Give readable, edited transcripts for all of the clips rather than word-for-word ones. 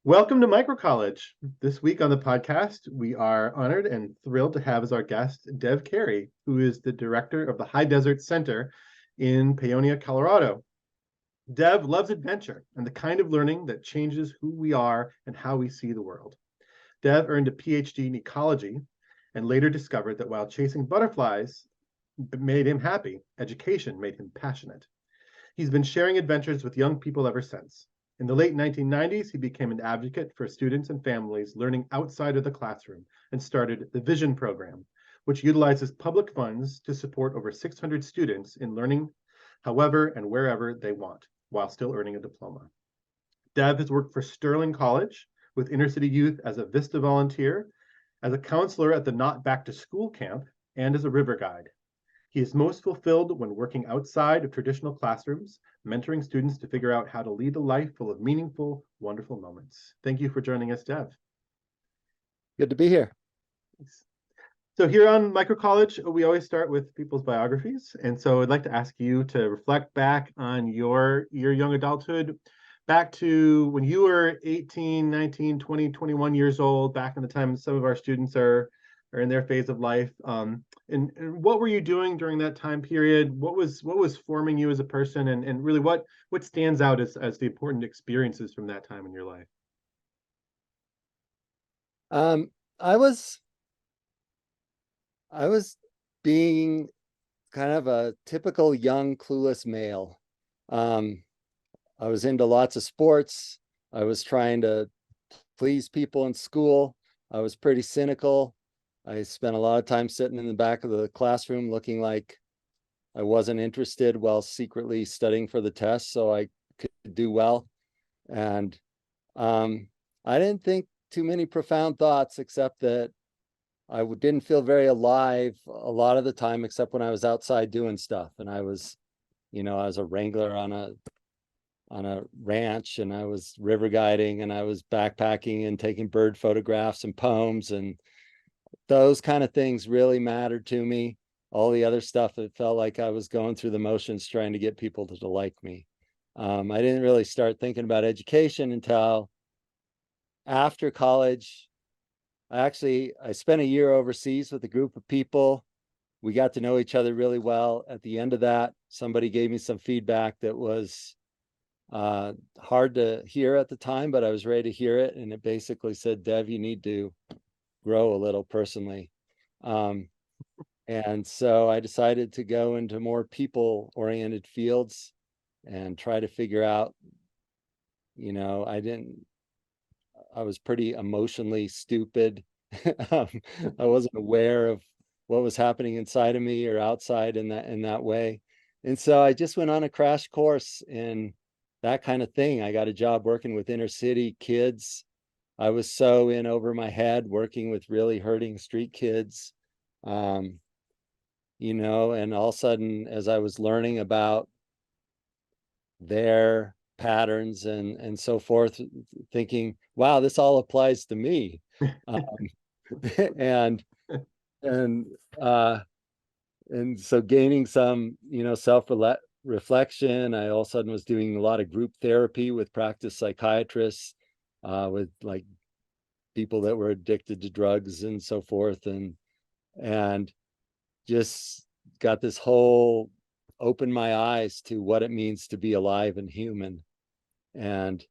Welcome to Microcollege. This week on the podcast, we are honored and thrilled to have as our guest Dev Carey, who is the director of the High Desert Center in Paonia, Colorado. Dev loves adventure and the kind of learning that changes who we are and how we see the world. Dev earned a Ph.D. in ecology and later discovered that while chasing butterflies made him happy, education made him passionate. He's been sharing adventures with young people ever since. In the late 1990s, he became an advocate for students and families learning outside of the classroom and started the Vision program, which utilizes public funds to support over 600 students in learning however and wherever they want, while still earning a diploma. Dev has worked for Sterling College with inner city youth as a VISTA volunteer, as a counselor at the Not Back to School camp, and as a river guide. He is most fulfilled when working outside of traditional classrooms, mentoring students to figure out how to lead a life full of meaningful, wonderful moments. Thank you for joining us, Dev. Good to be here. Thanks. So here on Microcollege, we always start with people's biographies. And so I'd like to ask you to reflect back on your young adulthood, back to when you were 18, 19, 20, 21 years old, back in the time some of our students are in their phase of life. And what were you doing during that time period? What was forming you as a person, and really what stands out as the important experiences from that time in your life? I was being kind of a typical young clueless male. I was into lots of sports. I was trying to please people in school. I was pretty cynical. I spent a lot of time sitting in the back of the classroom looking like I wasn't interested while secretly studying for the test so I could do well. And I didn't think too many profound thoughts, except that I didn't feel very alive a lot of the time, except when I was outside doing stuff. And I was a wrangler on a ranch, and I was river guiding, and I was backpacking and taking bird photographs and poems, and those kind of things really mattered to me. All the other stuff, it felt like I was going through the motions trying to get people to like me. I didn't really start thinking about education until after college. I spent a year overseas with a group of people. We got to know each other really well. At the end of that, somebody gave me some feedback that was hard to hear at the time, but I was ready to hear it. And it basically said, Dev, you need to grow a little personally. And so I decided to go into more people-oriented fields and try to figure out, I was pretty emotionally stupid. I wasn't aware of what was happening inside of me or outside in that way. And so I just went on a crash course in that kind of thing. I got a job working with inner city kids. I was so in over my head working with really hurting street kids. And all of a sudden, as I was learning about their patterns and so forth, thinking, wow, this all applies to me. and so gaining some self-reflection. I all of a sudden was doing a lot of group therapy with practice psychiatrists, with like people that were addicted to drugs and so forth, and just got this whole opened my eyes to what it means to be alive and human. And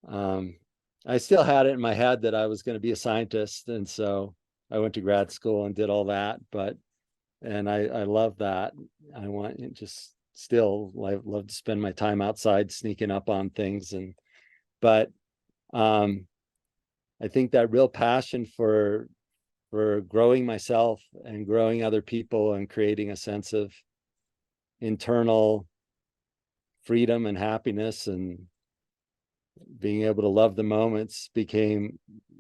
I still had it in my head that I was going to be a scientist, and so I went to grad school and did all that. And I love that. I love to spend my time outside sneaking up on things. But I think that real passion for growing myself and growing other people and creating a sense of internal freedom and happiness and being able to love the moments became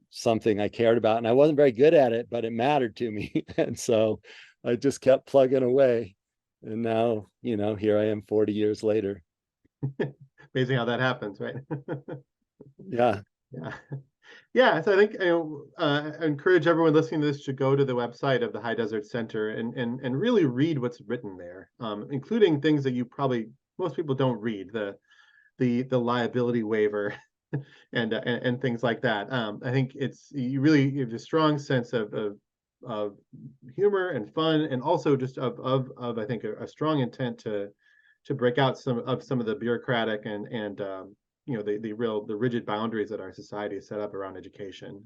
something I cared about. And I wasn't very good at it, but it mattered to me. And so I just kept plugging away. And now, here I am 40 years later. Amazing how that happens, right? Yeah. Yeah. Yeah, so I think I encourage everyone listening to this to go to the website of the High Desert Center and really read what's written there, including things that most people don't read. The liability waiver and things like that. I think you have a strong sense of humor and fun, and also just of I think a strong intent to break out some of the bureaucratic and the rigid boundaries that our society has set up around education.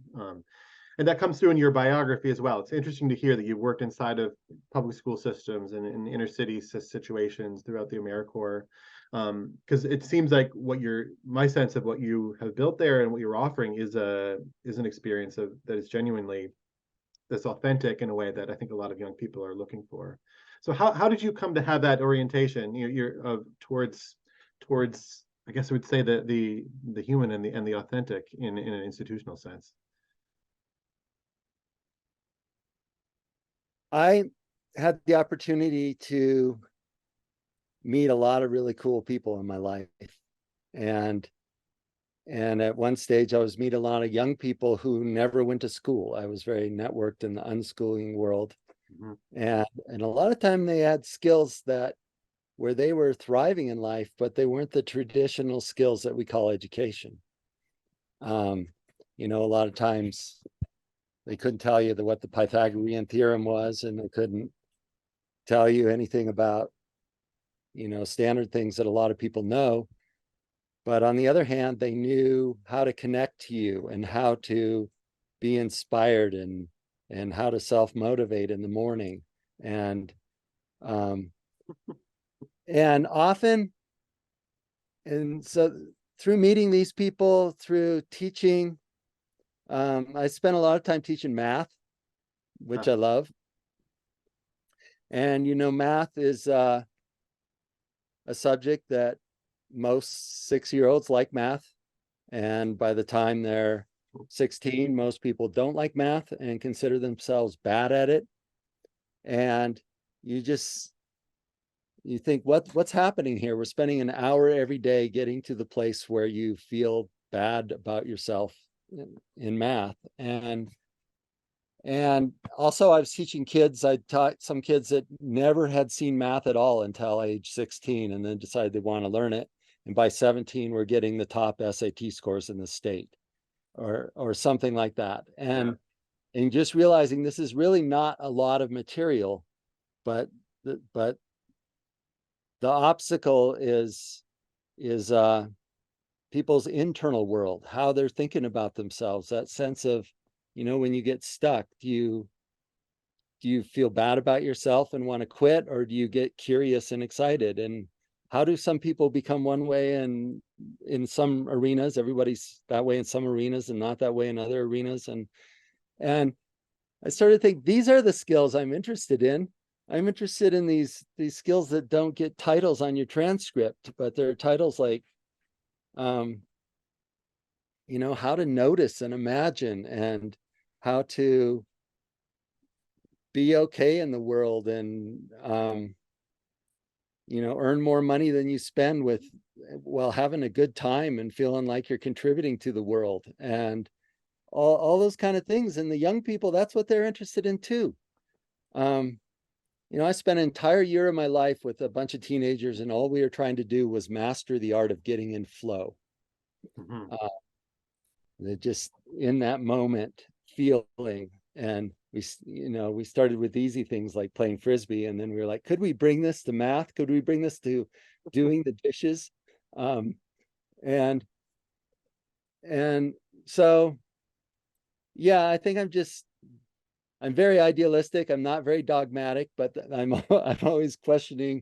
And that comes through in your biography as well. It's interesting to hear that you've worked inside of public school systems and in inner city situations throughout the AmeriCorps, because it seems like my sense of what you have built there and what you're offering is an experience that is genuinely that's authentic in a way that I think a lot of young people are looking for. So how did you come to have that orientation? You're towards I guess I would say the human and the authentic in an institutional sense. I had the opportunity to meet a lot of really cool people in my life. And at one stage I was meeting a lot of young people who never went to school. I was very networked in the unschooling world. Mm-hmm. And a lot of time they had skills where they were thriving in life, but they weren't the traditional skills that we call education. A lot of times they couldn't tell you what the Pythagorean theorem was, and they couldn't tell you anything about, standard things that a lot of people know. But on the other hand, they knew how to connect to you and how to be inspired and how to self-motivate in the morning. And often, and so through meeting these people, through teaching, I spent a lot of time teaching math, which I love. And, math is a subject that most 6-year-olds like math. And by the time they're 16, most people don't like math and consider themselves bad at it. And you think, what's happening here? We're spending an hour every day getting to the place where you feel bad about yourself in math. And also I was teaching kids. I taught some kids that never had seen math at all until age 16, and then decided they want to learn it. And by 17, we're getting the top SAT scores in the state or something like that. And just realizing this is really not a lot of material, but the obstacle is people's internal world, how they're thinking about themselves, that sense of, when you get stuck, do you feel bad about yourself and want to quit, or do you get curious and excited? And how do some people become one way and in some arenas, everybody's that way in some arenas and not that way in other arenas? And I started to think, these are the skills I'm interested in. I'm interested in these skills that don't get titles on your transcript, but they're titles like, how to notice and imagine, and how to be okay in the world, and earn more money than you spend while having a good time and feeling like you're contributing to the world, and all those kind of things. And the young people, that's what they're interested in too. I spent an entire year of my life with a bunch of teenagers, and all we were trying to do was master the art of getting in flow. Mm-hmm. Just in that moment feeling. And we started with easy things like playing Frisbee. And then we were like, could we bring this to math? Could we bring this to doing the dishes? And so, yeah, I think I'm very idealistic. I'm not very dogmatic, but I'm always questioning,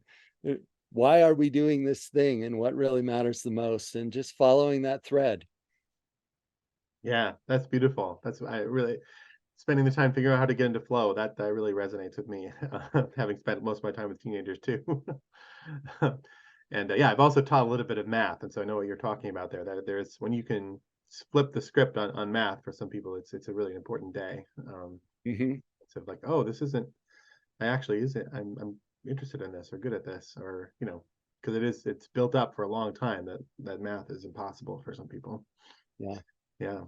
why are we doing this thing and what really matters the most, and just following that thread. Yeah, that's beautiful. I really spending the time figuring out how to get into flow. That really resonates with me, having spent most of my time with teenagers too. And I've also taught a little bit of math, and so I know what you're talking about there. That there's when you can flip the script on math, for some people, it's a really important day. Mm-hmm. So like, oh, this isn't. I actually is it. I'm interested in this or good at this, or because it's built up for a long time that math is impossible for some people. Yeah. Yeah.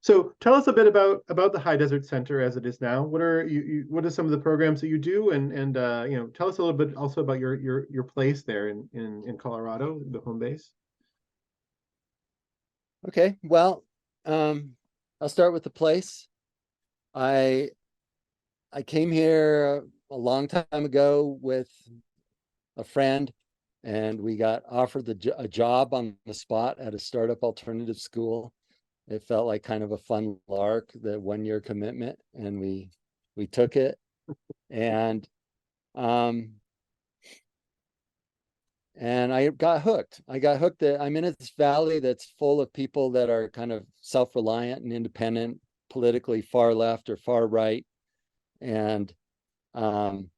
So tell us a bit about the High Desert Center as it is now. What are what are some of the programs that you do, and tell us a little bit also about your place there in Colorado, the home base. Okay, well, I'll start with the place. I I came here a long time ago with a friend, and we got offered a job on the spot at a startup alternative school. It felt like kind of a fun lark, the 1 year commitment, and we took it. And um, and I got hooked. I got hooked. I'm in this valley that's full of people that are kind of self-reliant and independent, politically far left or far right, and um,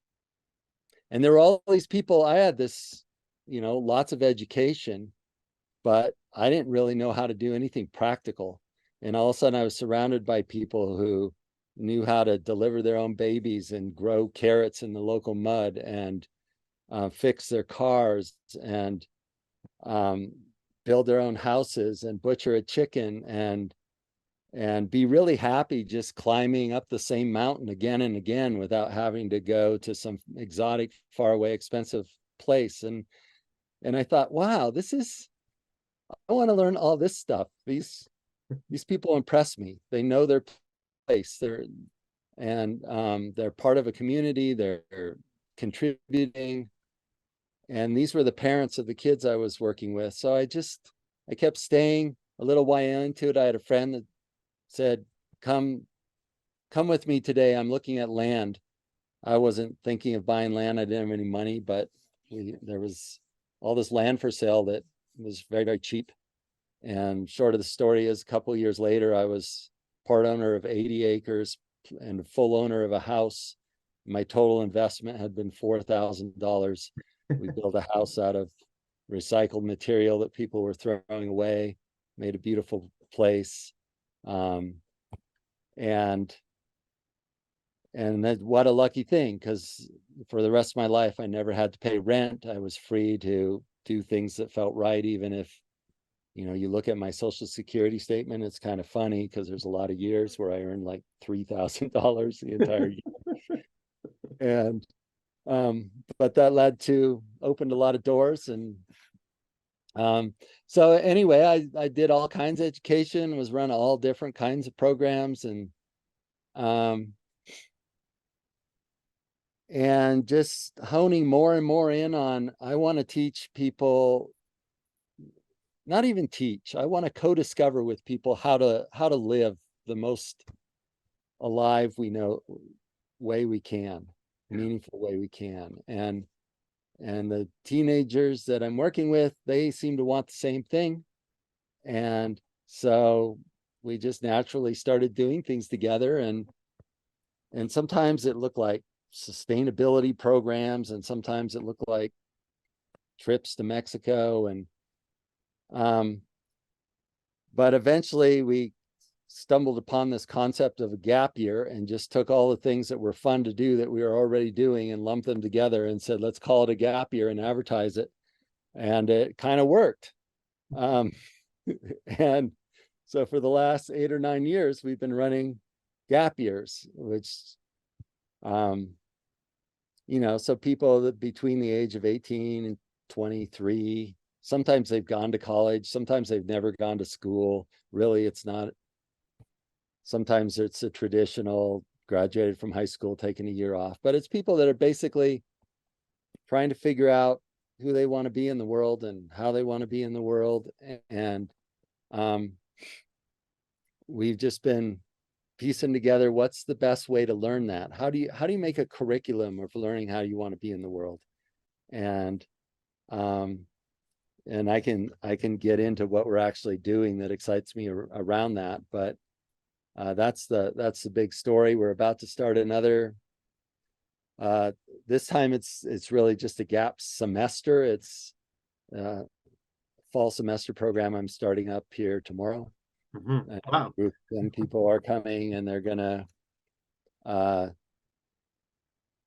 and there were all these people. I had this, lots of education, but I didn't really know how to do anything practical. And all of a sudden, I was surrounded by people who knew how to deliver their own babies and grow carrots in the local mud and fix their cars and um, build their own houses and butcher a chicken and be really happy just climbing up the same mountain again and again without having to go to some exotic, faraway, expensive place. And I thought, wow, I want to learn all this stuff. These people impress me. They know their place. They're part of a community. They're contributing, and these were the parents of the kids I was working with. So I kept staying. A little while into it, I had a friend that said, come with me today. I'm looking at land. I wasn't thinking of buying land. I didn't have any money, but there was all this land for sale that was very, very cheap. And short of the story is, a couple of years later, I was part owner of 80 acres and full owner of a house. My total investment had been $4,000. We built a house out of recycled material that people were throwing away, made a beautiful place. Um, and what a lucky thing, because for the rest of my life, I never had to pay rent. I was free to do things that felt right, even if, you look at my social security statement, it's kind of funny because there's a lot of years where I earned like $3,000 the entire year. And but that opened a lot of doors. And so anyway, I did all kinds of education, was run all different kinds of programs, um, and just honing more and more in on, I want to teach people, not even teach, I want to co-discover with people how to live the most alive way we can, meaningful way we can. And the teenagers that I'm working with, they seem to want the same thing. And so we just naturally started doing things together. And sometimes it looked like sustainability programs, and sometimes it looked like trips to Mexico. But eventually we stumbled upon this concept of a gap year and just took all the things that were fun to do that we were already doing and lumped them together and said, let's call it a gap year and advertise it. And it kind of worked. And so for the last 8 or 9 years, we've been running gap years, which, so people that between the age of 18 and 23, sometimes they've gone to college, sometimes they've never gone to school. Really, it's not. Sometimes it's a traditional graduated from high school, taking a year off, but it's people that are basically trying to figure out who they want to be in the world and how they want to be in the world. And we've just been piecing together what's the best way to learn that. How do you make a curriculum of learning how you want to be in the world? And I can get into what we're actually doing that excites me around that, but that's the big story. We're about to start another. This time it's really just a gap semester. It's a fall semester program I'm starting up here tomorrow. Mm-hmm. Wow. Group of young people are coming, and they're gonna.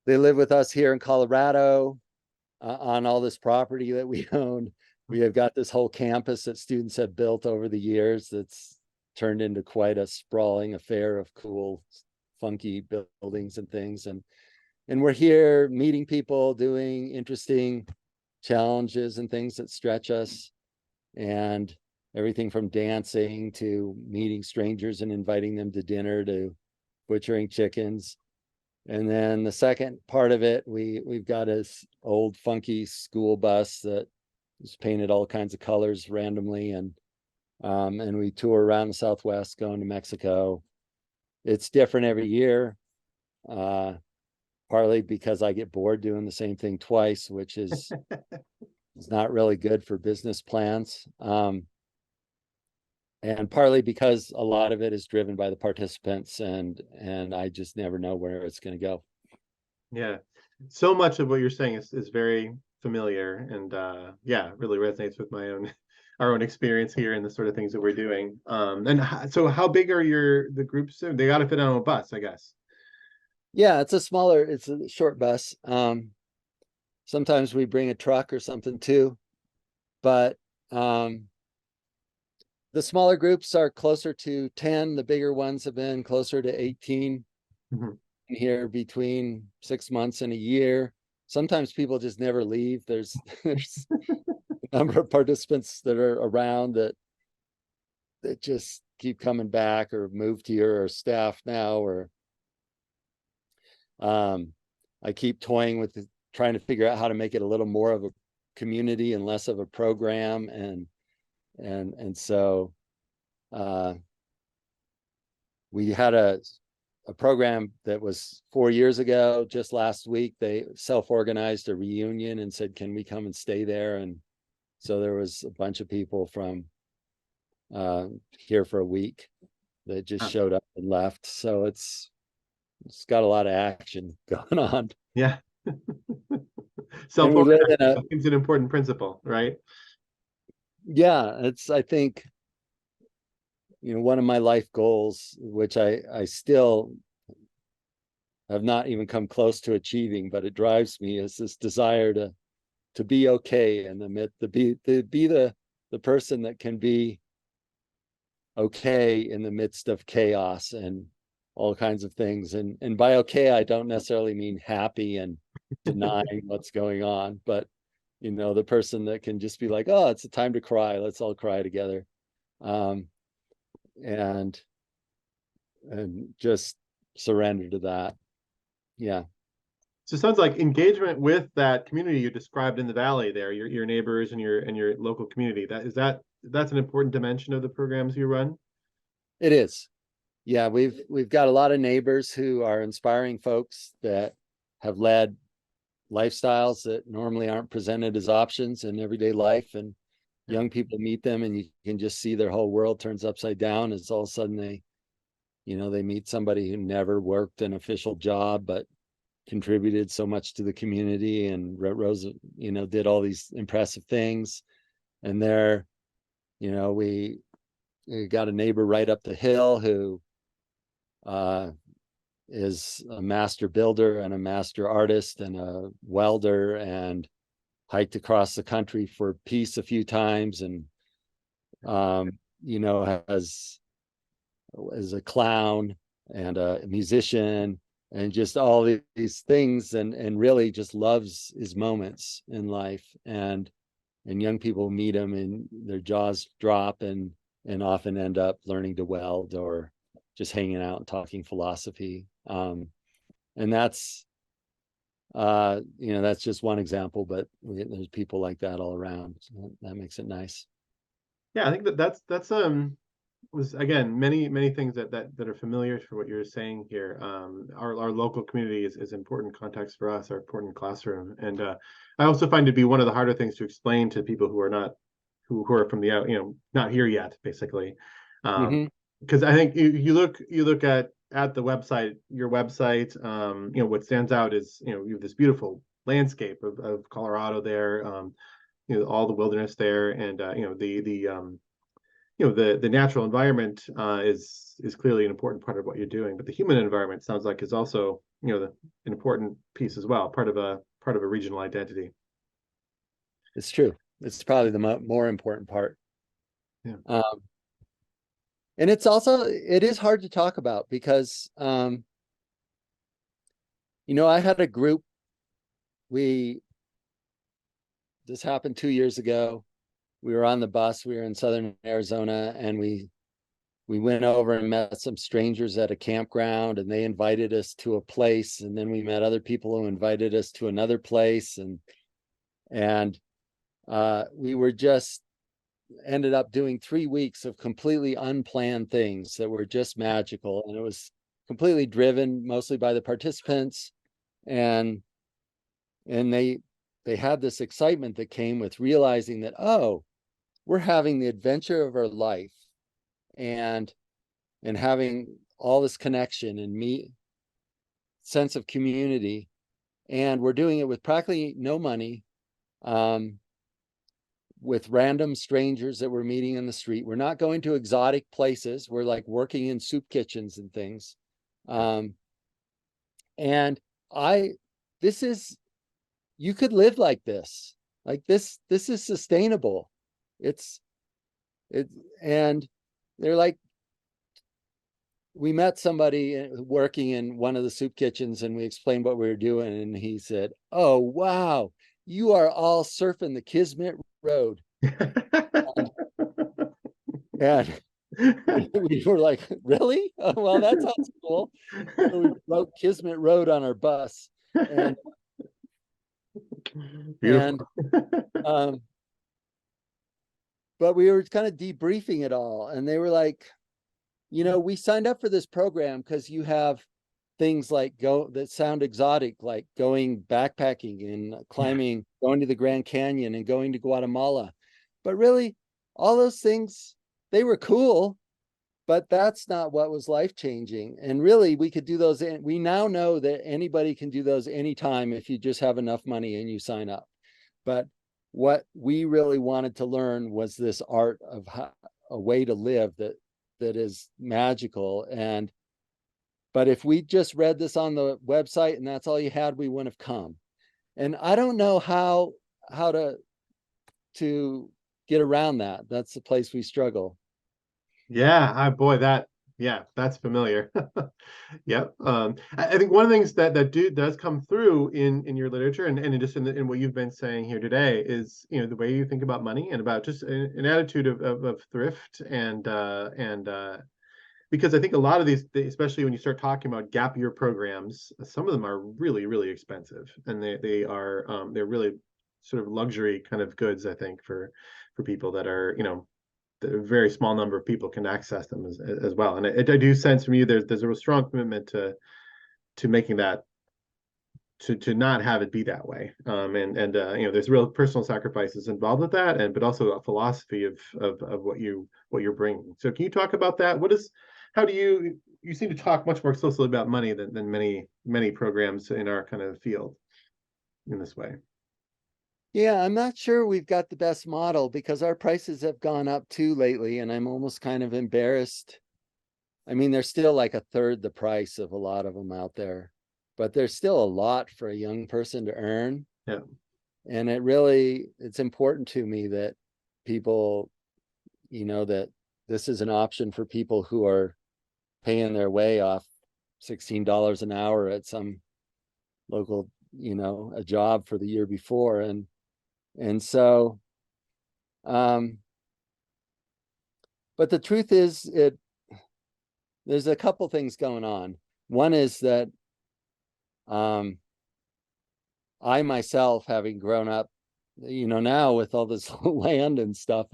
They live with us here in Colorado on all this property that we own. We have got this whole campus that students have built over the years that's turned into quite a sprawling affair of cool, funky buildings and things. And we're here meeting people, doing interesting challenges and things that stretch us. And everything from dancing to meeting strangers and inviting them to dinner to butchering chickens. And then the second part of it, we've got this old funky school bus that is painted all kinds of colors randomly, and we tour around the Southwest going to Mexico. It's different every year, partly because I get bored doing the same thing twice, which is not really good for business plans. And partly because a lot of it is driven by the participants, and I just never know where it's going to go. Yeah, so much of what you're saying is very familiar, and yeah, really resonates with my own our own experience here and the sort of things that we're doing. So how big are the groups? They got to fit on a bus, I guess. Yeah, it's a short bus. Sometimes we bring a truck or something too, but the smaller groups are closer to 10. The bigger ones have been closer to 18. Mm-hmm. Here between 6 months and a year. Sometimes people just never leave. There's a number of participants that are around that just keep coming back or moved here or staff now, or I keep toying with trying to figure out how to make it a little more of a community and less of a program, and so we had a program that was 4 years ago. Just last week, they self-organized a reunion and said, can we come and stay there? And so there was a bunch of people from here for a week that just showed up and left. So it's got a lot of action going on. Yeah. Self-organizing is an important principle, right? Yeah, it's, I think, one of my life goals, which I still have not even come close to achieving, but it drives me, is this desire to be okay in the midst, to be the person that can be okay in the midst of chaos and all kinds of things. And by okay, I don't necessarily mean happy and denying what's going on, but the person that can just be like, oh, it's a time to cry. Let's all cry together. And just surrender to that. Yeah. So it sounds like engagement with that community you described in the valley there, your neighbors and your local community. That's an important dimension of the programs you run. It is. Yeah, we've got a lot of neighbors who are inspiring folks that have led lifestyles that normally aren't presented as options in everyday life, and young people meet them and you can just see their whole world turns upside down as all of a sudden they meet somebody who never worked an official job but contributed so much to the community and rose, did all these impressive things. And there, we got a neighbor right up the hill who is a master builder and a master artist and a welder, and hiked across the country for peace a few times, and has as a clown and a musician and just all these things, and really just loves his moments in life. And young people meet him and their jaws drop and often end up learning to weld or just hanging out and talking philosophy. And that's that's just one example, but there's people like that all around. So that makes it nice. Yeah, I think that's was again many things that are familiar for what you're saying here. Our local community is important context for us, our important classroom, and I also find it to be one of the harder things to explain to people who are not who are from the out, not here yet, basically. Because I think you look at the website, your website, what stands out is you have this beautiful landscape of Colorado there, all the wilderness there, and the natural environment is clearly an important part of what you're doing, but the human environment sounds like is also an important piece as well, part of a regional identity. It's true. It's probably the more important part. Yeah. And it is hard to talk about because I had a group. This happened 2 years ago. we were on the bus, we were in southern Arizona, and we went over and met some strangers at a campground, and they invited us to a place, and then we met other people who invited us to another place, and we were just ended up doing 3 weeks of completely unplanned things that were just magical, and it was completely driven mostly by the participants, and they had this excitement that came with realizing that, oh, we're having the adventure of our life, and having all this connection and sense of community, and we're doing it with practically no money, with random strangers that we're meeting in the street. We're not going to exotic places. We're like working in soup kitchens and things. And this is, you could live like this. Like this is sustainable. And they're like, we met somebody working in one of the soup kitchens, and we explained what we were doing, and he said, "Oh, wow, you are all surfing the Kismet Road." And we were like, "Really? Oh, well, that sounds cool." So we wrote Kismet Road on our bus, and Beautiful. But we were kind of debriefing it all, and they were like, we signed up for this program because you have things like that sound exotic, like going backpacking and climbing, going to the Grand Canyon and going to Guatemala. But really, all those things, they were cool, but that's not what was life-changing. And really, we could do those. We now know that anybody can do those anytime if you just have enough money and you sign up. But what we really wanted to learn was this art of a way to live that is magical. But if we just read this on the website and that's all you had, we wouldn't have come. And I don't know how to get around that. That's the place we struggle. Yeah, boy, that's familiar. Yep. I think one of the things that does come through in your literature and just in what you've been saying here today is, the way you think about money and about just an attitude of thrift and because I think a lot of these, especially when you start talking about gap year programs, some of them are really, really expensive, and they're really sort of luxury kind of goods, I think, for people that are, a very small number of people can access them as well. And I do sense from you there's a real strong commitment to making that to not have it be that way. And there's real personal sacrifices involved with that, but also a philosophy of what you're bringing. So can you talk about that? How do you seem to talk much more explicitly about money than many programs in our kind of field in this way? Yeah, I'm not sure we've got the best model because our prices have gone up too lately, and I'm almost kind of embarrassed. I mean, they're still like a third the price of a lot of them out there, but there's still a lot for a young person to earn. Yeah. And it's important to me that people, that this is an option for people who are paying their way off $16 an hour at some local, a job for the year before. And so, but the truth is, there's a couple things going on. One is that I myself, having grown up, now with all this land and stuff,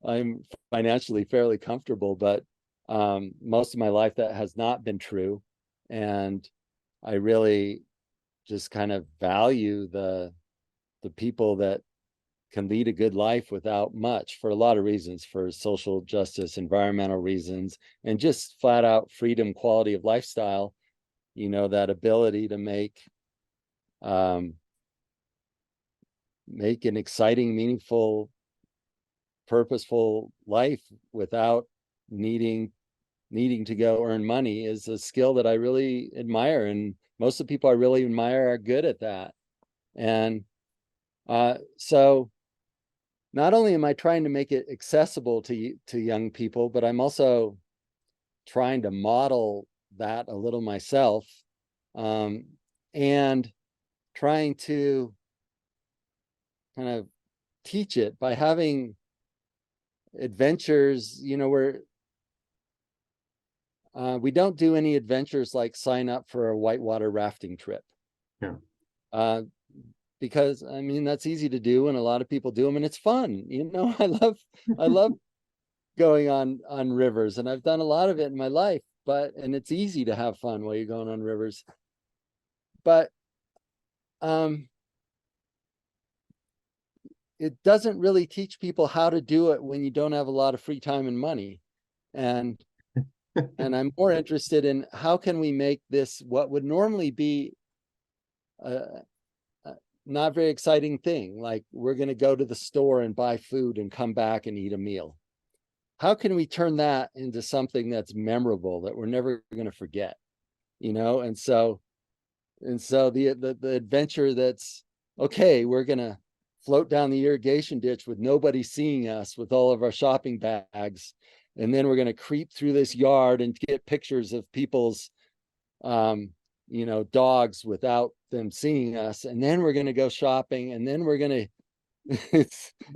I'm financially fairly comfortable, but most of my life that has not been true. And I really just kind of value the people that can lead a good life without much, for a lot of reasons, for social justice, environmental reasons, and just flat out freedom, quality of lifestyle, that ability to make an exciting, meaningful, purposeful life without needing to go earn money is a skill that I really admire. And most of the people I really admire are good at that. And so not only am I trying to make it accessible to young people, but I'm also trying to model that a little myself, and trying to kind of teach it by having adventures, we don't do any adventures like sign up for a whitewater rafting trip. Yeah. Because I mean, that's easy to do and a lot of people do them and it's fun. I love going on rivers, and I've done a lot of it in my life, and it's easy to have fun while you're going on rivers. But it doesn't really teach people how to do it when you don't have a lot of free time and money. And I'm more interested in how can we make this what would normally be a not very exciting thing, like we're going to go to the store and buy food and come back and eat a meal. How can we turn that into something that's memorable that we're never going to forget? And so the adventure that's okay, we're going to float down the irrigation ditch with nobody seeing us with all of our shopping bags, and then we're going to creep through this yard and get pictures of people's dogs without them seeing us, and then we're going to go shopping, and then we're going to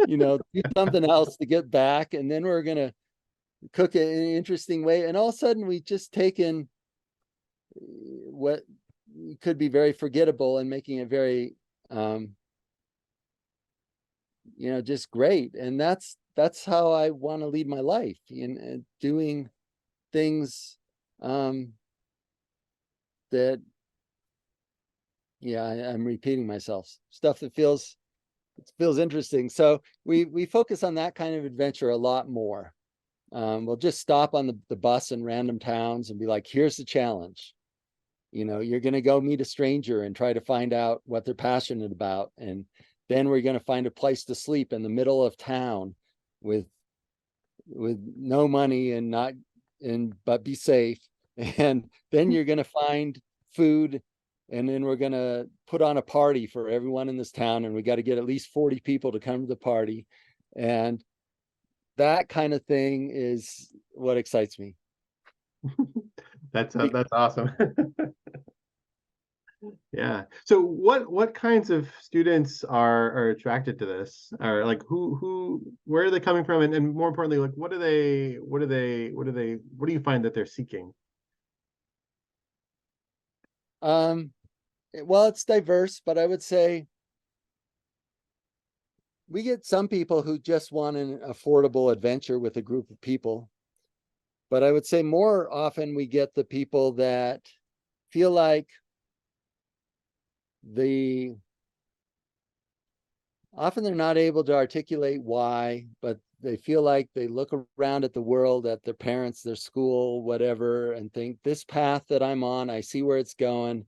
do something else to get back, and then we're going to cook it in an interesting way, and all of a sudden we just taken what could be very forgettable and making it very just great. And that's how I want to lead my life, in doing things that I'm repeating myself, stuff that feels interesting. So we focus on that kind of adventure a lot more. We'll just stop on the bus in random towns and be like, here's the challenge. You're going to go meet a stranger and try to find out what they're passionate about. And then we're going to find a place to sleep in the middle of town with no money but be safe. And then you're going to find food, and then we're going to put on a party for everyone in this town. And we got to get at least 40 people to come to the party. And that kind of thing is what excites me. That's awesome. Yeah. So what kinds of students are attracted to this? Or like where are they coming from? And more importantly, like what do you find that they're seeking? Well, it's diverse, but I would say we get some people who just want an affordable adventure with a group of people. But I would say more often we get the people that feel like often they're not able to articulate why, but they feel like they look around at the world, at their parents, their school, whatever, and think, this path that I'm on, I see where it's going,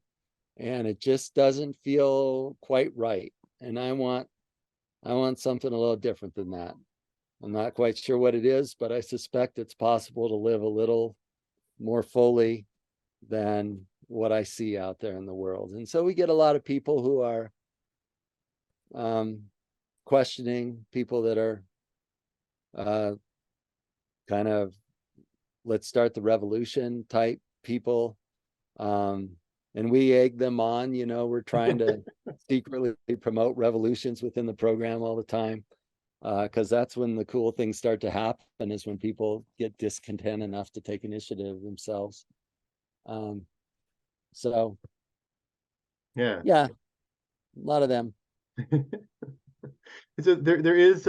and it just doesn't feel quite right. And I want something a little different than that. I'm not quite sure what it is, but I suspect it's possible to live a little more fully than what I see out there in the world. And so we get a lot of people who are questioning, people that are kind of let's start the revolution type people. And we egg them on, we're trying to secretly promote revolutions within the program all the time. Because that's when the cool things start to happen, is when people get discontent enough to take initiative themselves. So Yeah. a lot of them. So there's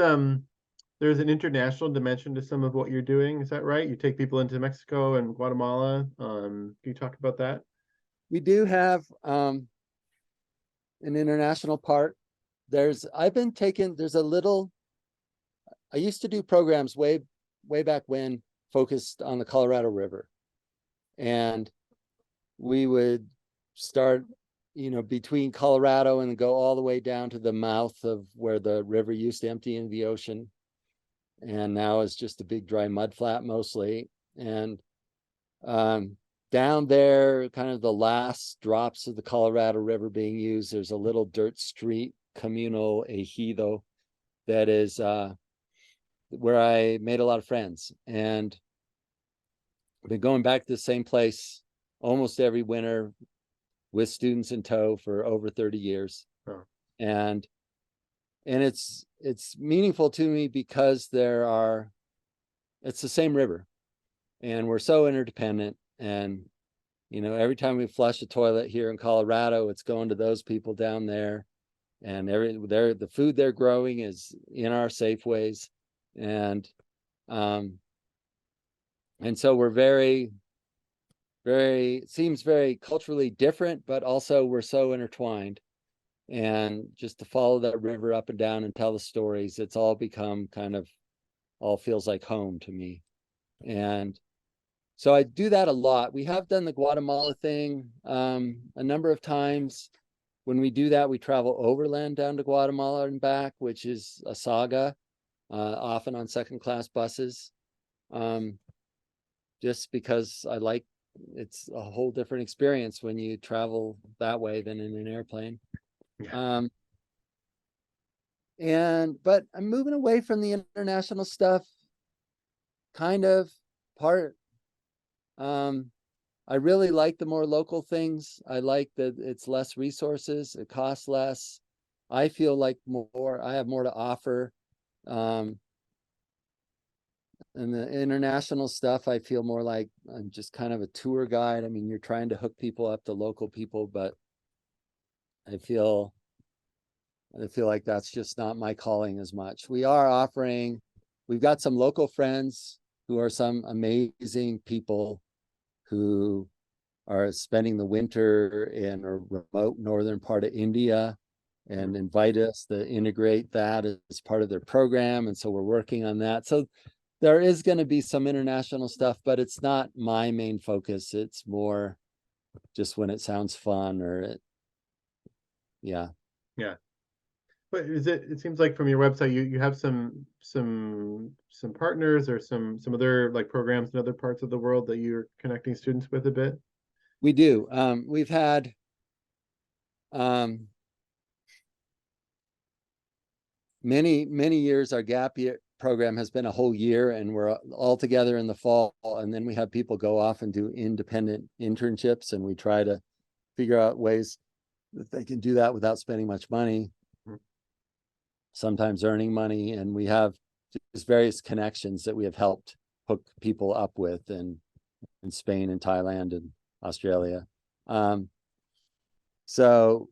an international dimension to some of what you're doing. Is that right? You take people into Mexico and Guatemala. Can you talk about that? We do have an international part. There's a little, I used to do programs way back when focused on the Colorado River. And we would start, between Colorado and go all the way down to the mouth of where the river used to empty into the ocean. And now it's just a big dry mud flat mostly. And down there, kind of the last drops of the Colorado River being used, there's a little dirt street, communal ejido, that is where I made a lot of friends. And I've been going back to the same place almost every winter with students in tow for over 30 years. Oh. And it's meaningful to me because there are it's the same river, and we're so interdependent. And every time we flush a toilet here in Colorado, it's going to those people down there, and the food they're growing is in our Safeways, and so we're very, very, seems very culturally different, but also we're so intertwined. And just to follow that river up and down and tell the stories, it's all become kind of, all feels like home to me. And so I do that a lot. We have done the Guatemala thing a number of times. When we do that, we travel overland down to Guatemala and back, which is a saga, often on second-class buses, just because it's a whole different experience when you travel that way than in an airplane. Yeah. But I'm moving away from the international stuff, kind of part. I really like the more local things. I like that it's less resources, it costs less. I feel like I have more to offer. And the international stuff, I feel more like I'm just kind of a tour guide. I mean, you're trying to hook people up to local people, but I feel like that's just not my calling as much. We've got some local friends who are some amazing people who are spending the winter in a remote northern part of India and invite us to integrate that as part of their program. And so we're working on that. So there is going to be some international stuff, but it's not my main focus. It's more just when it sounds fun yeah. Yeah. But it seems like from your website you have some partners or some other like programs in other parts of the world that you're connecting students with a bit. We do. We've had many years. Our gap year program has been a whole year, and we're all together in the fall, and then we have people go off and do independent internships, and we try to figure out ways that they can do that without spending much money, sometimes earning money. And we have just various connections that we have helped hook people up with in Spain and Thailand and Australia. So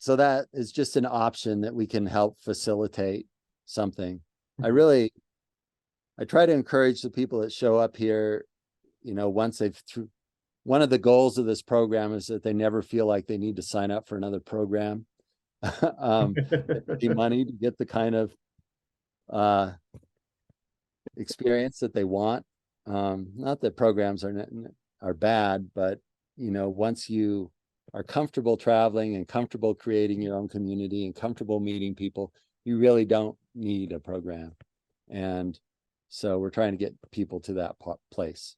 that is just an option that we can help facilitate something. I try to encourage the people that show up here, once one of the goals of this program is that they never feel like they need to sign up for another program. Pay money to get the kind of experience that they want. Not that programs are bad, but once you are comfortable traveling and comfortable creating your own community and comfortable meeting people, you really don't need a program. And so we're trying to get people to that place.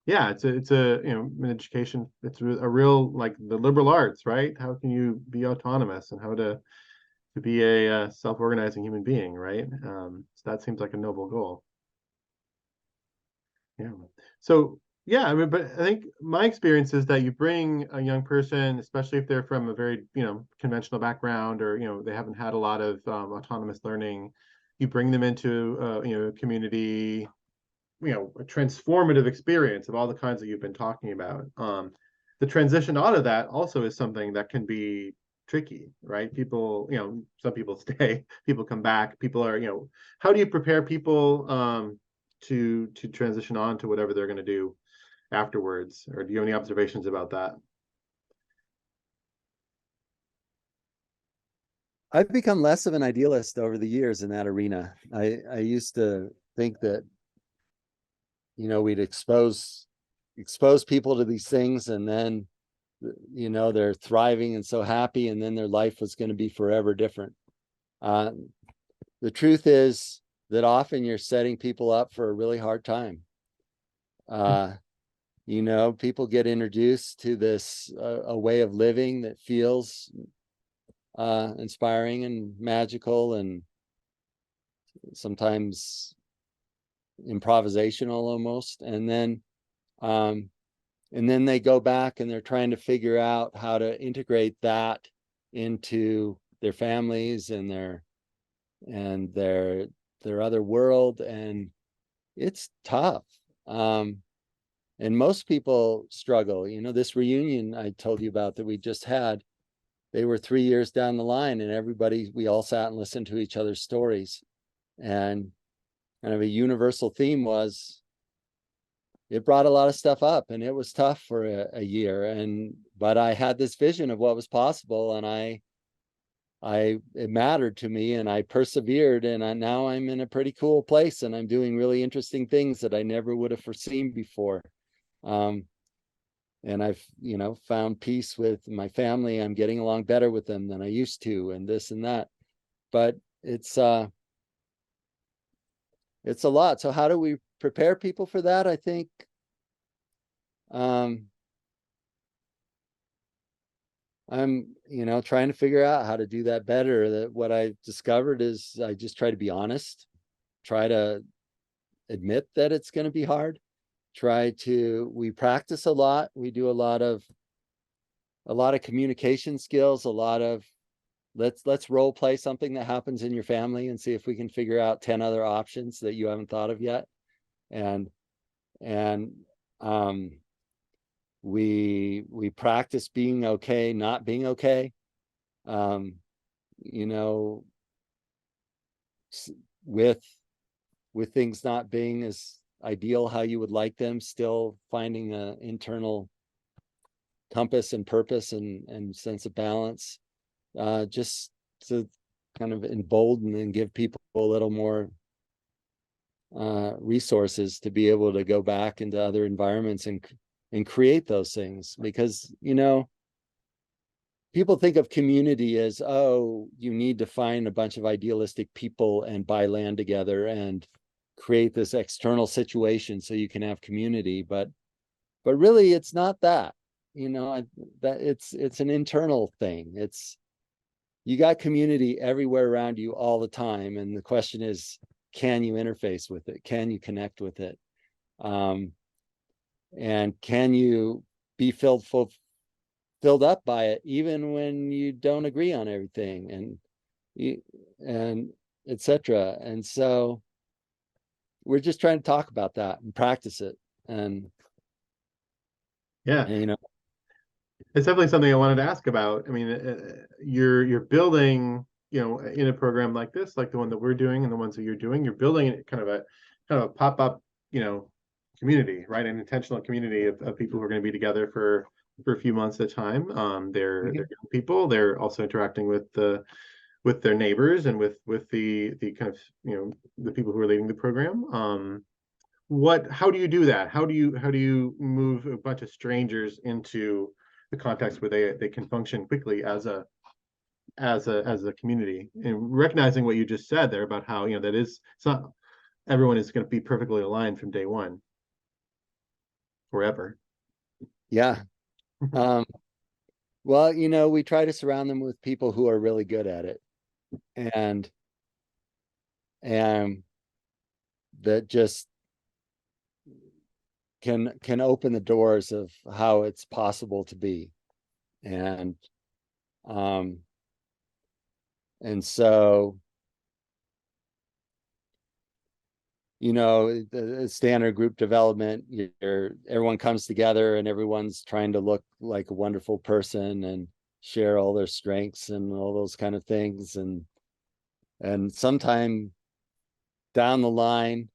Yeah, it's an education. It's a real, like, the liberal arts, right? How can you be autonomous and how to be a self-organizing human being, right? So that seems like a noble goal. Yeah. So yeah, I mean, but I think my experience is that you bring a young person, especially if they're from a very, conventional background, or, they haven't had a lot of autonomous learning, you bring them into, a community, a transformative experience of all the kinds that you've been talking about. The transition out of that also is something that can be tricky, right? People, some people stay, people come back, people are, how do you prepare people to transition on to whatever they're going to do afterwards? Or do you have any observations about that? I've become less of an idealist over the years in that arena. I used to think that, we'd expose people to these things, and then, they're thriving and so happy, and then their life was going to be forever different. The truth is that often you're setting people up for a really hard time. People get introduced to this a way of living that feels inspiring and magical, and sometimes improvisational almost, and then they go back and they're trying to figure out how to integrate that into their families and their other world. And it's tough. And most people struggle. This reunion I told you about that we just had, they were 3 years down the line, and we all sat and listened to each other's stories. And kind of a universal theme was it brought a lot of stuff up, and it was tough for a year. But I had this vision of what was possible, and it mattered to me, and I persevered, and now I'm in a pretty cool place, and I'm doing really interesting things that I never would have foreseen before. And I've, found peace with my family. I'm getting along better with them than I used to, and this and that. But it's a lot. So how do we prepare people for that? I think I'm trying to figure out how to do that better. That what I discovered is I just try to be honest, try to admit that it's going to be hard, we practice a lot. We do a lot of communication skills, a lot of let's role play something that happens in your family and see if we can figure out 10 other options that you haven't thought of yet. And we practice being okay, not being okay. With things not being as ideal how you would like them, still finding an internal compass and purpose and sense of balance, just to kind of embolden and give people a little more resources to be able to go back into other environments and create those things. Because people think of community as, oh, you need to find a bunch of idealistic people and buy land together and create this external situation so you can have community. But really it's not that. That it's an internal thing. You got community everywhere around you all the time, and the question is, can you interface with it? Can you connect with it? And can you be filled up by it even when you don't agree on everything, and etc. And so we're just trying to talk about that and practice it. And Yeah, and, it's definitely something I wanted to ask about. I mean, you're building, in a program like this, like the one that we're doing and the ones that you're doing, you're building kind of a pop-up, community, right? An intentional community of people who are going to be together for a few months at a time. They're young people. They're also interacting with their neighbors and with the kind of the people who are leading the program. How do you do that? How do you move a bunch of strangers into the context where they can function quickly as a community, and recognizing what you just said there about how it's not everyone is going to be perfectly aligned from day one forever. yeah. Well, we try to surround them with people who are really good at it, and that just can open the doors of how it's possible to be. And so the standard group development, everyone comes together and everyone's trying to look like a wonderful person and share all their strengths and all those kind of things. And sometime down the line,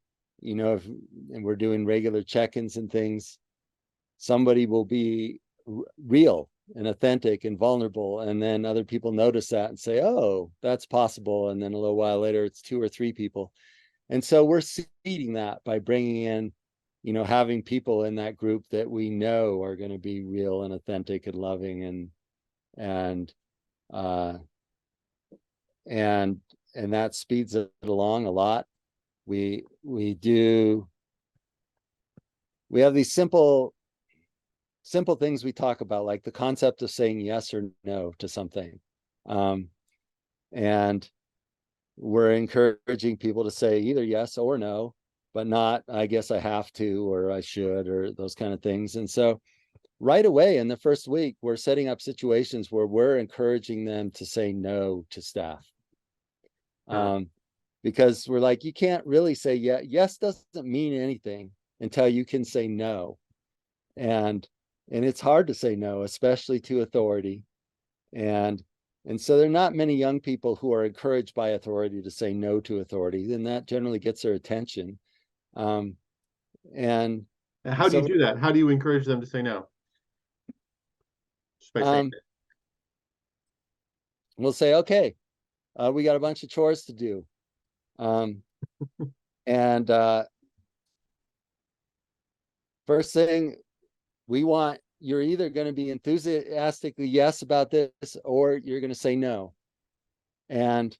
if and we're doing regular check-ins and things, somebody will be real and authentic and vulnerable, and then other people notice that and say, oh, that's possible. And then a little while later it's 2 or 3 people. And so we're seeding that by bringing in, having people in that group that we know are going to be real and authentic and loving, and that speeds it along a lot. We have these simple things we talk about, like the concept of saying yes or no to something. And we're encouraging people to say either yes or no, but not, I guess I have to, or I should, or those kind of things. And so right away in the first week, we're setting up situations where we're encouraging them to say no to staff. because we're like, you can't really say yes doesn't mean anything until you can say no. And it's hard to say no, especially to authority. And so there are not many young people who are encouraged by authority to say no to authority, and that generally gets their attention. And How do you so do that? How do you encourage them to say no? Just by saying it. we'll say, okay, we got a bunch of chores to do. And first thing, you're either going to be enthusiastically yes about this, or you're going to say no. And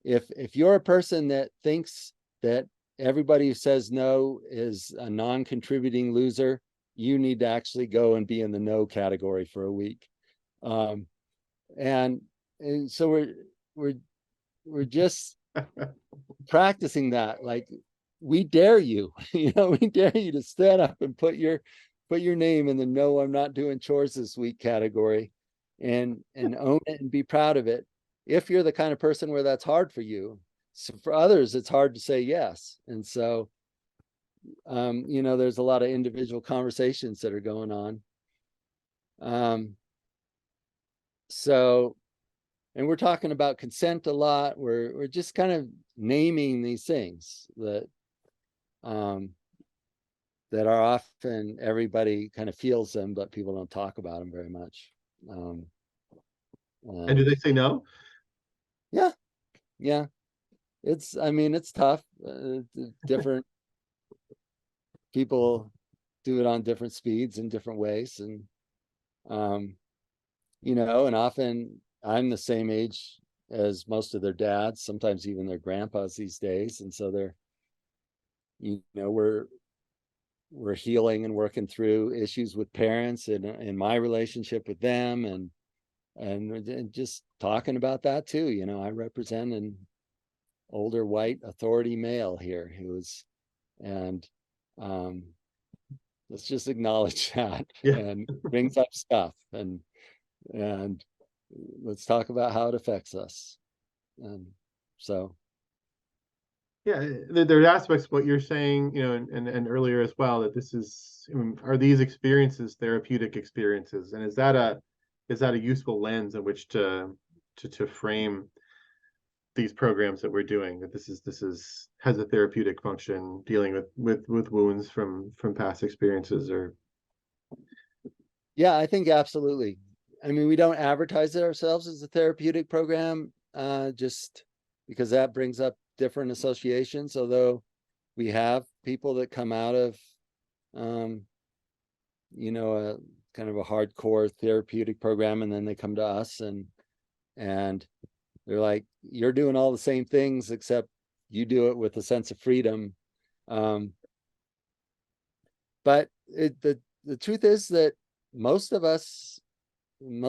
if you're a person that thinks that everybody who says no is a non-contributing loser, you need to actually go and be in the no category for a week. And so we're just practicing that. Like, we dare you, we dare you to stand up and put your name in the no, I'm not doing chores this week category, and own it and be proud of it. If you're the kind of person where that's hard for you, so for others, it's hard to say yes. And so, there's a lot of individual conversations that are going on. So, and we're talking about consent a lot. We're just kind of naming these things that that are often, everybody kind of feels them, but people don't talk about them very much. And do they say no? Yeah, yeah. It's tough. Different people do it on different speeds in different ways, and and often I'm the same age as most of their dads, sometimes even their grandpas these days, and so we're healing and working through issues with parents and in my relationship with them, and just talking about that too. I represent an older white authority male here and let's just acknowledge that. Yeah. And brings up stuff, and let's talk about how it affects us. And so, Yeah, there are aspects of what you're saying, and earlier as well, that are these experiences therapeutic experiences, and is that a useful lens in which to frame these programs that we're doing, that this has a therapeutic function, dealing with wounds from past experiences? Or yeah, I think absolutely. We don't advertise it ourselves as a therapeutic program, just because that brings up different associations, although we have people that come out of a kind of a hardcore therapeutic program, and then they come to us and they're like, you're doing all the same things, except you do it with a sense of freedom. But the truth is that most of the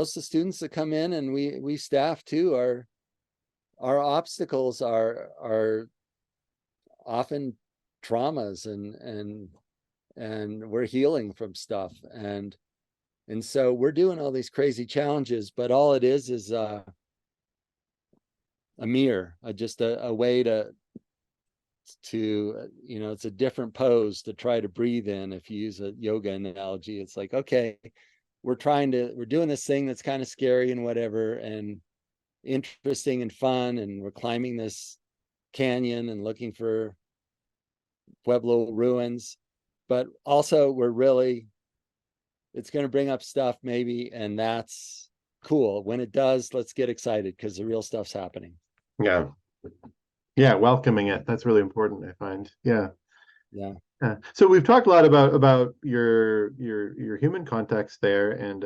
students that come in, and we staff too, our obstacles are often traumas, and we're healing from stuff, and so we're doing all these crazy challenges, but all it is a mirror, just a way to it's a different pose to try to breathe in. If you use a yoga analogy, it's like, okay, we're doing this thing that's kind of scary and whatever, and interesting and fun, and we're climbing this canyon and looking for Pueblo ruins, but also it's going to bring up stuff maybe, and that's cool. When it does, let's get excited, because the real stuff's happening. yeah, welcoming it, that's really important, I find. Yeah. So we've talked a lot about your human context there, and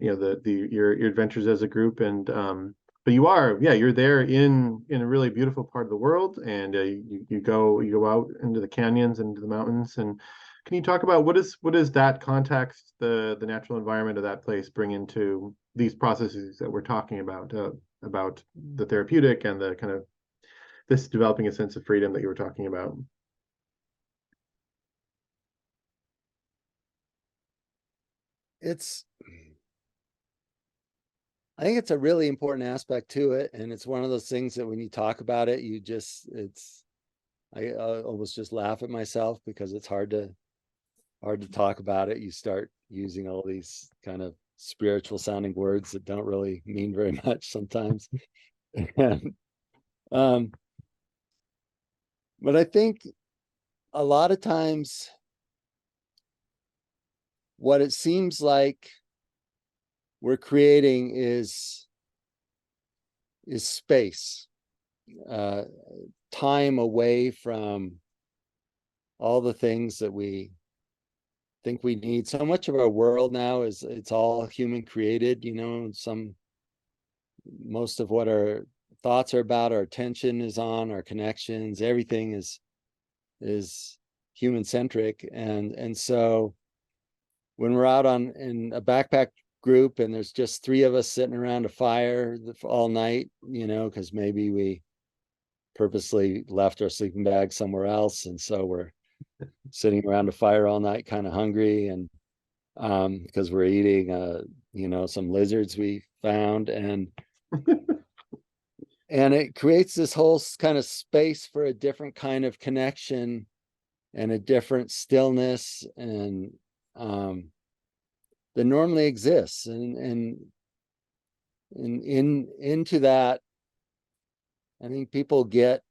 your adventures as a group, and but you're there in a really beautiful part of the world, and you go out into the canyons and into the mountains. And can you talk about what is that context, the natural environment of that place, bring into these processes that we're talking about the therapeutic and the kind of this developing a sense of freedom that you were talking about? It's I think it's a really important aspect to it. And it's one of those things that when you talk about it, I almost just laugh at myself because it's hard to talk about it. You start using all these kind of spiritual sounding words that don't really mean very much sometimes. And, um, but I think a lot of times what it seems like we're creating is space, uh, time away from all the things that we think we need. So much of our world now is it's all human created, most of what our thoughts are about, our attention is on, our connections, everything is human centric. And so when we're out in a backpack group and there's just three of us sitting around a fire all night, because maybe we purposely left our sleeping bag somewhere else, and so we're sitting around a fire all night kind of hungry, and because we're eating some lizards we found, and it creates this whole kind of space for a different kind of connection and a different stillness and that normally exists, and into that, I think people get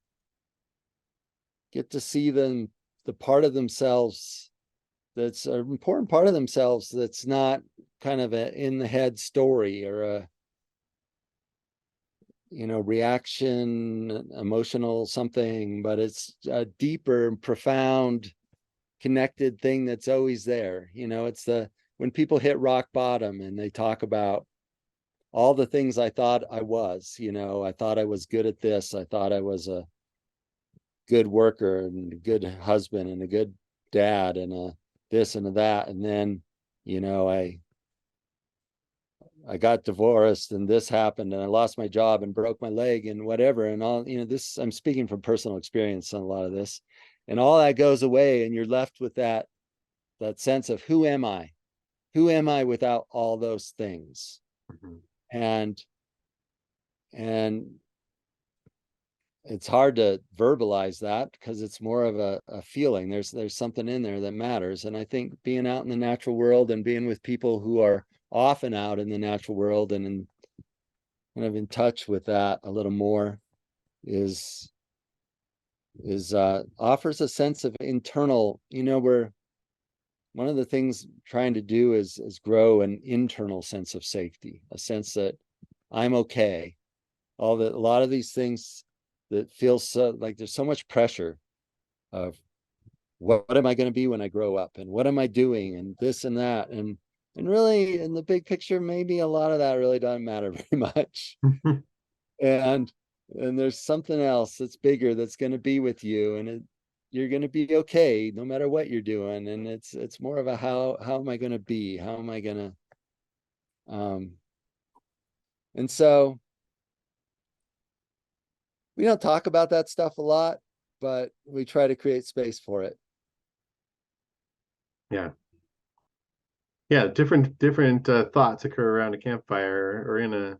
to see the part of themselves that's an important part of themselves that's not kind of a in the head story or a reaction, emotional something, but it's a deeper, profound, connected thing that's always there. It's when people hit rock bottom and they talk about all the things I thought I was, I thought I was good at this. I thought I was a good worker and a good husband and a good dad and a this and a that. And then, I got divorced and this happened and I lost my job and broke my leg and whatever. And all, this, I'm speaking from personal experience on a lot of this, and all that goes away. And you're left with that sense of who am I? Who am I without all those things? Mm-hmm. And it's hard to verbalize that because it's more of a feeling. There's something in there that matters. And I think being out in the natural world and being with people who are often out in the natural world and kind of in touch with that a little more is offers a sense of internal, we're one of the things trying to do is grow an internal sense of safety, a sense that I'm okay. A lot of these things that feel so like there's so much pressure of what am I going to be when I grow up and what am I doing and this and that, and really in the big picture maybe a lot of that really doesn't matter very much. and there's something else that's bigger that's going to be with you, and you're going to be okay no matter what you're doing. And it's more of a how am I going to be, how am I going to and so we don't talk about that stuff a lot, but we try to create space for it. Yeah. Different thoughts occur around a campfire or in a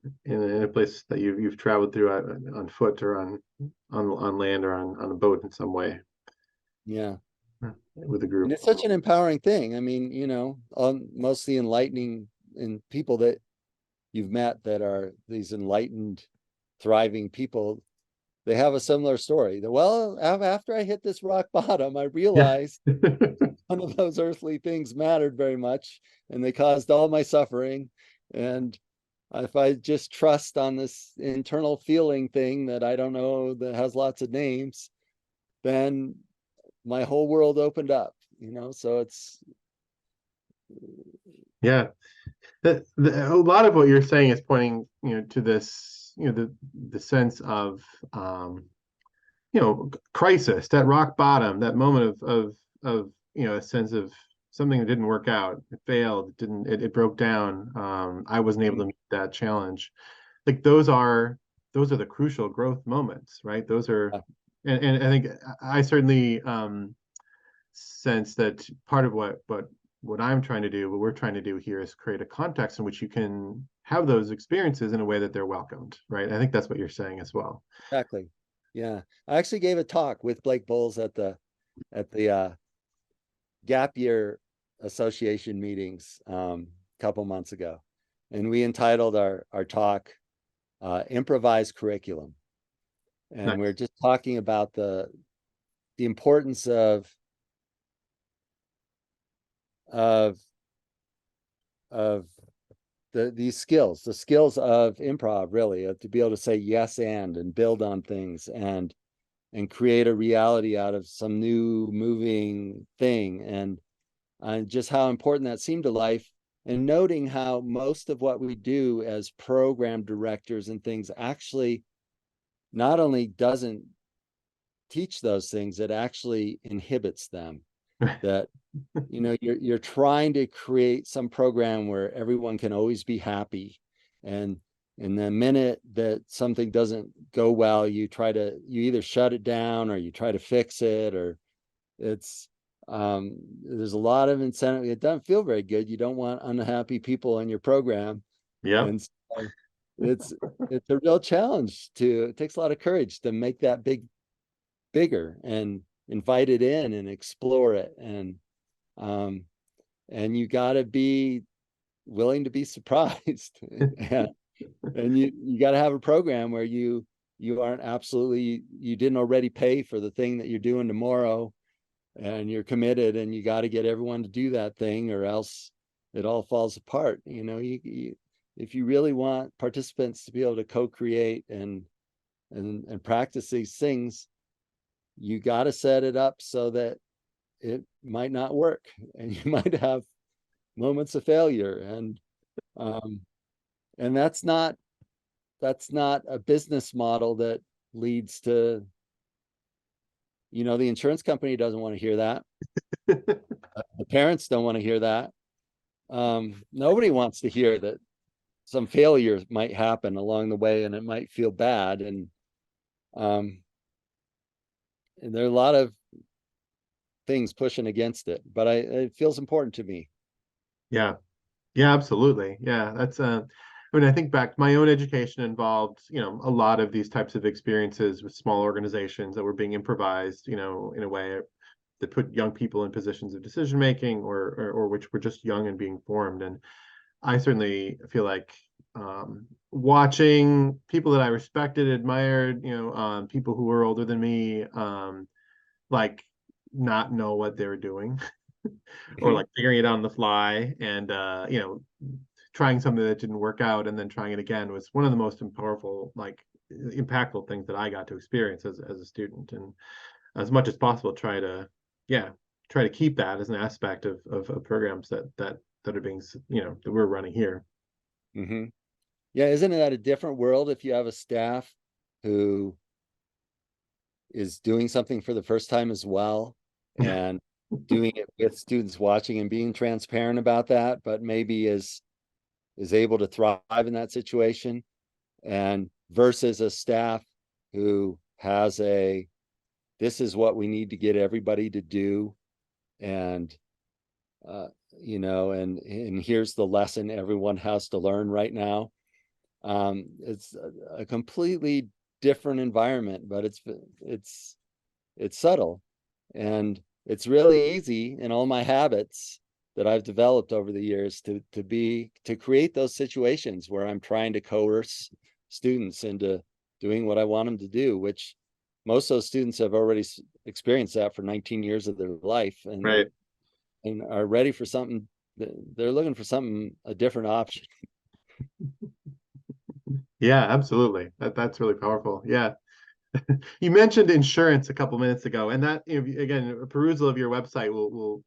place that you've traveled through on foot or on land or on a boat in some way. Yeah, with a group. And it's such an empowering thing. I mean, mostly enlightening and people that you've met that are these enlightened, thriving people, they have a similar story. Well, after I hit this rock bottom, I realized none of those earthly things mattered very much, and they caused all my suffering. And if I just trust on this internal feeling thing that I don't know, that has lots of names, then my whole world opened up, so it's. Yeah. A lot of what you're saying is pointing, to this, the sense of, crisis, that rock bottom, that moment of a sense of something that didn't work out, it failed, it broke down. I wasn't able to meet that challenge. Like those are the crucial growth moments, right? Those are, and I think I certainly sense that part of what what I'm trying to do, what we're trying to do here is create a context in which you can have those experiences in a way that they're welcomed, right? I think that's what you're saying as well. Exactly. Yeah. I actually gave a talk with Blake Bowles at the Gap Year Association meetings a couple months ago. And we entitled our talk Improvised Curriculum. And we're Nice. just talking about the importance of of these skills, the skills of improv, really, to be able to say yes and build on things and create a reality out of some new moving thing, and just how important that seemed to life, and noting how most of what we do as program directors and things actually not only doesn't teach those things, it actually inhibits them. That you're trying to create some program where everyone can always be happy, and the minute that something doesn't go well, you either shut it down or you try to fix it, or it's there's a lot of incentive. It doesn't feel very good. You don't want unhappy people in your program. Yep. And so it's it's a real challenge. It takes a lot of courage to make that bigger and invite it in and explore it, um, and you got to be willing to be surprised. And you got to have a program where you aren't absolutely, you didn't already pay for the thing that you're doing tomorrow, and you're committed, and you got to get everyone to do that thing, or else it all falls apart. If you really want participants to be able to co-create and practice these things, you got to set it up so that it might not work, and you might have moments of failure, um, and that's not a business model that leads to, the insurance company doesn't want to hear that. The parents don't want to hear that. Nobody wants to hear that some failure might happen along the way, and it might feel bad, um, and there are a lot of things pushing against it, but it feels important to me. Yeah. Yeah, absolutely. Yeah, that's I mean, I think back to my own education involved, a lot of these types of experiences with small organizations that were being improvised, in a way that put young people in positions of decision making, or which were just young and being formed. And I certainly feel like watching people that I respected, admired, people who were older than me, like not know what they were doing or like figuring it out on the fly, and trying something that didn't work out and then trying it again was one of the most powerful, like impactful things that I got to experience as a student. And as much as possible, yeah, try to keep that as an aspect of programs that are being, that we're running here. Mm-hmm. Yeah, isn't that a different world if you have a staff who is doing something for the first time as well, and doing it with students watching and being transparent about that, but maybe is able to thrive in that situation, and versus a staff who has this is what we need to get everybody to do, and and here's the lesson everyone has to learn right now. It's a completely different environment, but it's subtle, and it's really easy in all my habits that I've developed over the years to create those situations where I'm trying to coerce students into doing what I want them to do, which most of those students have already experienced that for 19 years of their life, Right. and are ready for something. They're looking for something, a different option. Yeah, absolutely. That's really powerful. Yeah. You mentioned insurance a couple minutes ago, and that, again, a perusal of your website will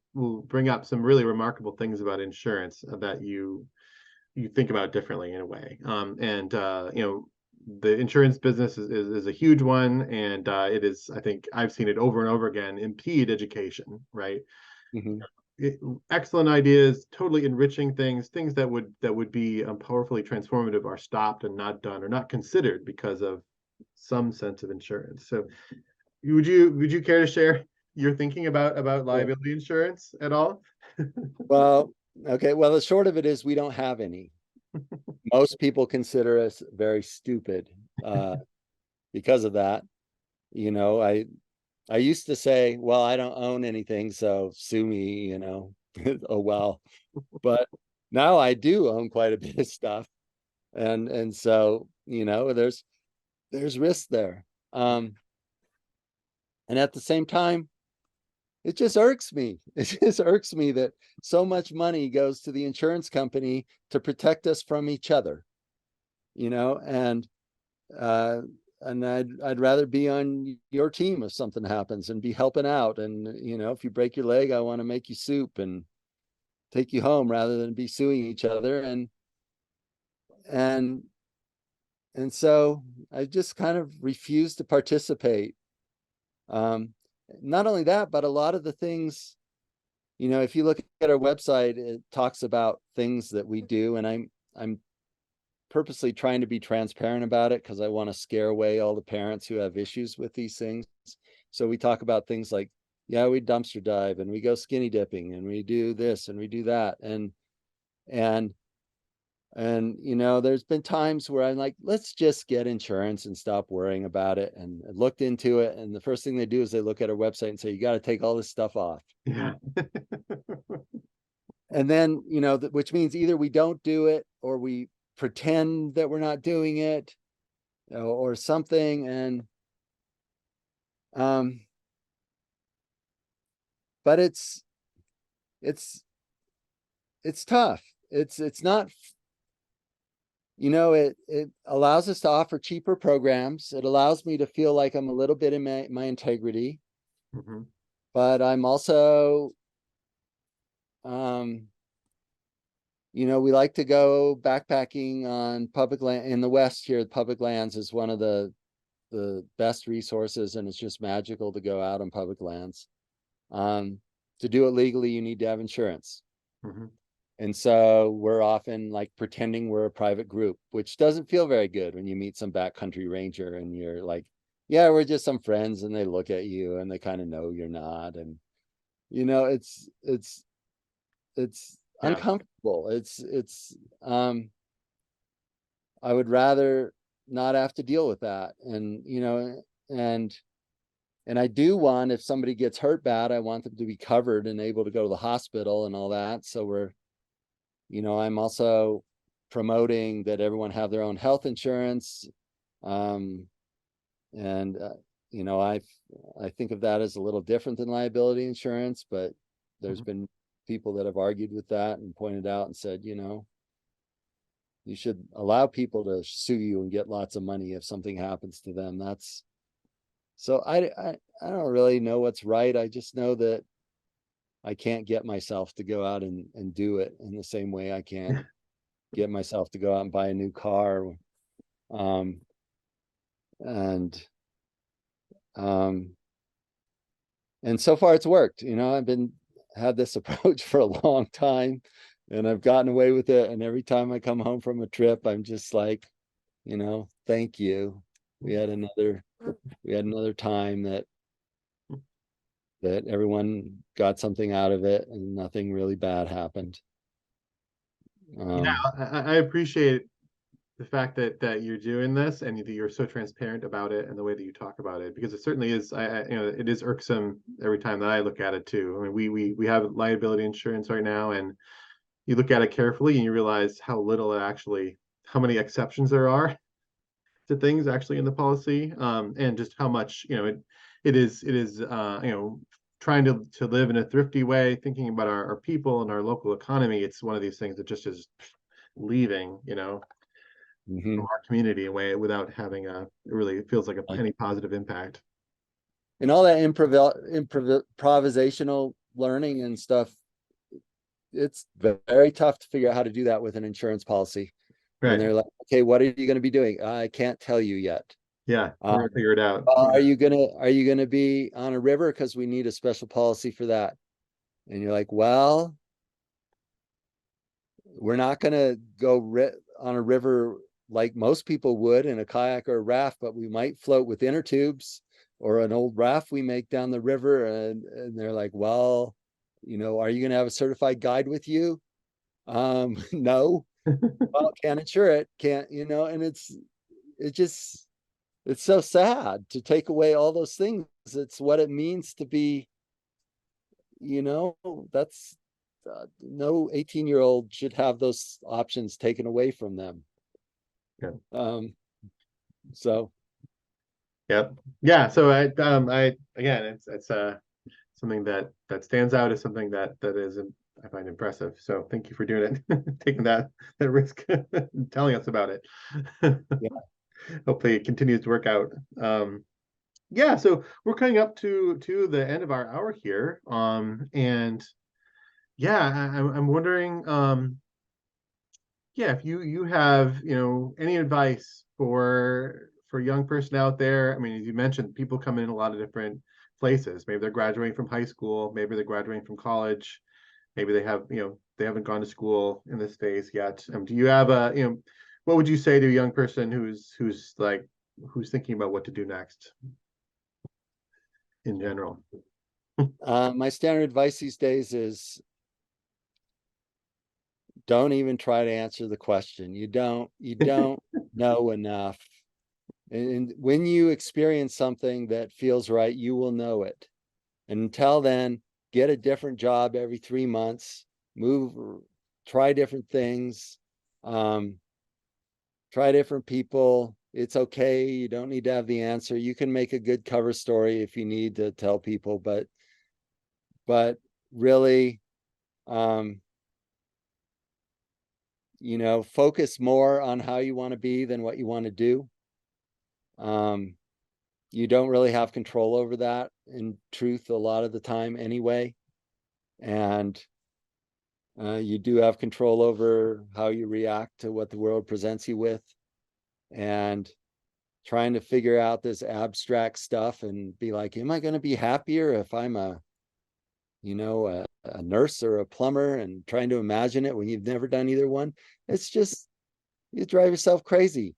bring up some really remarkable things about insurance that you think about differently in a way. And the insurance business is a huge one, and it is, I think I've seen it over and over again, impede education, right? Mm-hmm. It, excellent ideas, totally enriching things that would be powerfully transformative are stopped and not done or not considered because of some sense of insurance. So would you care to share you're thinking about Yeah. liability insurance at all? Well, okay. Well, the short of it is we don't have any. Most people consider us very stupid because of that. You know, I used to say, well, I don't own anything, so sue me, you know. Oh well. But now I do own quite a bit of stuff. And so, you know, there's risk there. And at the same time, it just irks me. It just irks me that so much money goes to the insurance company to protect us from each other, you know, uh and I'd rather be on your team if something happens and be helping out. And you know, if you break your leg, I want to make you soup and take you home rather than be suing each other. And and so I just kind of refuse to participate. Um, Not only that, but a lot of the things, you know, if you look at our website, it talks about things that we do, and I'm purposely trying to be transparent about it because I want to scare away all the parents who have issues with these things. So we talk about things like, yeah, we dumpster dive and we go skinny dipping and we do this and we do that. And and you know, there's been times where I'm like, let's just get insurance and stop worrying about it. And I looked into it, and the first thing they do is they look at our website and say, you got to take all this stuff off. Yeah. And then, you know, which means either we don't do it or we pretend that we're not doing it, or something. And um but it's it's tough. It's not, you know, it allows us to offer cheaper programs. It allows me to feel like I'm a little bit in my integrity, Mhm. but I'm also, um you know, we like to go backpacking on public land in the West here. Public lands is one of the best resources, and it's just magical to go out on public lands. um to do it legally, you need to have insurance. Mhm. And so we're often like pretending we're a private group, which doesn't feel very good when you meet some backcountry ranger and you're like, yeah, we're just some friends, and they look at you and they kind of know you're not. And you know, it's Yeah. uncomfortable. It's I would rather not have to deal with that. And you know, and and I do want, if somebody gets hurt bad, I want them to be covered and able to go to the hospital and all that. So we're, you know, I'm also promoting that everyone have their own health insurance. Um, and you know, I think of that as a little different than liability insurance, but there's Mhm. been people that have argued with that and pointed out and said, you know, you should allow people to sue you and get lots of money if something happens to them. That's so I don't really know what's right. I just know that I can't get myself to go out and do it in the same way I can't get myself to go out and buy a new car. Um, and um, and so far it's worked. You know, I've been had this approach for a long time, and I've gotten away with it. And every time I come home from a trip, I'm just like, you know, thank you. We had another we had another time that everyone got something out of it and nothing really bad happened. Yeah, Um, I appreciate the fact that you're doing this and that you're so transparent about it and the way that you talk about it, because it certainly is. You know, it is irksome every time that I look at it too. I mean, we have liability insurance right now, and you look at it carefully and you realize how little it actually, how many exceptions there are to things actually in the policy, and just how much, you know, it is you know, trying to live in a thrifty way, thinking about our people and our local economy. It's one of these things that just is leaving, you know, from mhm. our community away without having a, it really feels like any positive impact. And all that improvisational learning and stuff, it's very tough to figure out how to do that with an insurance policy. When Right. they're like, okay, what are you going to be doing? I can't tell you yet. Yeah, um, we're gonna figure it out. are Yeah. you gonna be on a river, because we need a special policy for that? And you're like, well, we're not going to go on a river like most people would in a kayak or a raft, but we might float with inner tubes. or an old raft we make down the river. And they're like, well, are you going to have a certified guide with you? No. Well, can't insure it. Can't, and it just, it's so sad to take away all those things. It's what it means to be, that's no 18-year-old should have those options taken away from them. Yeah. So Yep. Yeah. So I again, it's something that stands out as something that is I find impressive. So thank you for doing it, taking that risk, telling us about it. yeah. Hopefully it continues to work out. Yeah, so we're coming up to the end of our hour here. And yeah, I'm wondering, yeah, if you have, any advice for a young person out there. I mean, as you mentioned, people come in a lot of different places. Maybe they're graduating from high school, maybe they're graduating from college, maybe they have, they haven't gone to school in this space yet. Do you have what would you say to a young person who's thinking about what to do next in general? My standard advice these days is don't even try to answer the question. You don't know enough. And when you experience something that feels right, you will know it. And until then, get a different job every 3 months, try different things, try different people. It's okay. You don't need to have the answer. You can make a good cover story if you need to tell people, but really, focus more on how you want to be than what you want to do. You don't really have control over that in truth a lot of the time anyway. And you do have control over how you react to what the world presents you with. And trying to figure out this abstract stuff and be like, am I going to be happier if I'm a nurse or a plumber, and trying to imagine it when you've never done either one? It's just, you drive yourself crazy.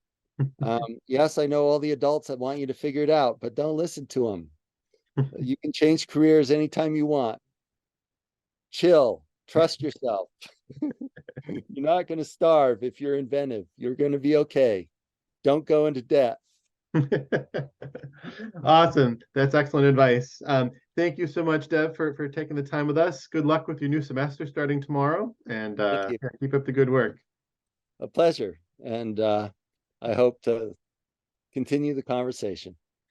Yes, I know all the adults that want you to figure it out, but don't listen to them. You can change careers anytime you want. Chill, trust yourself. You're not going to starve if you're inventive. You're going to be okay. Don't go into debt. Awesome. That's excellent advice. Thank you so much, Deb, for taking the time with us. Good luck with your new semester starting tomorrow, and Thank you. keep up the good work. A pleasure. And I hope to continue the conversation.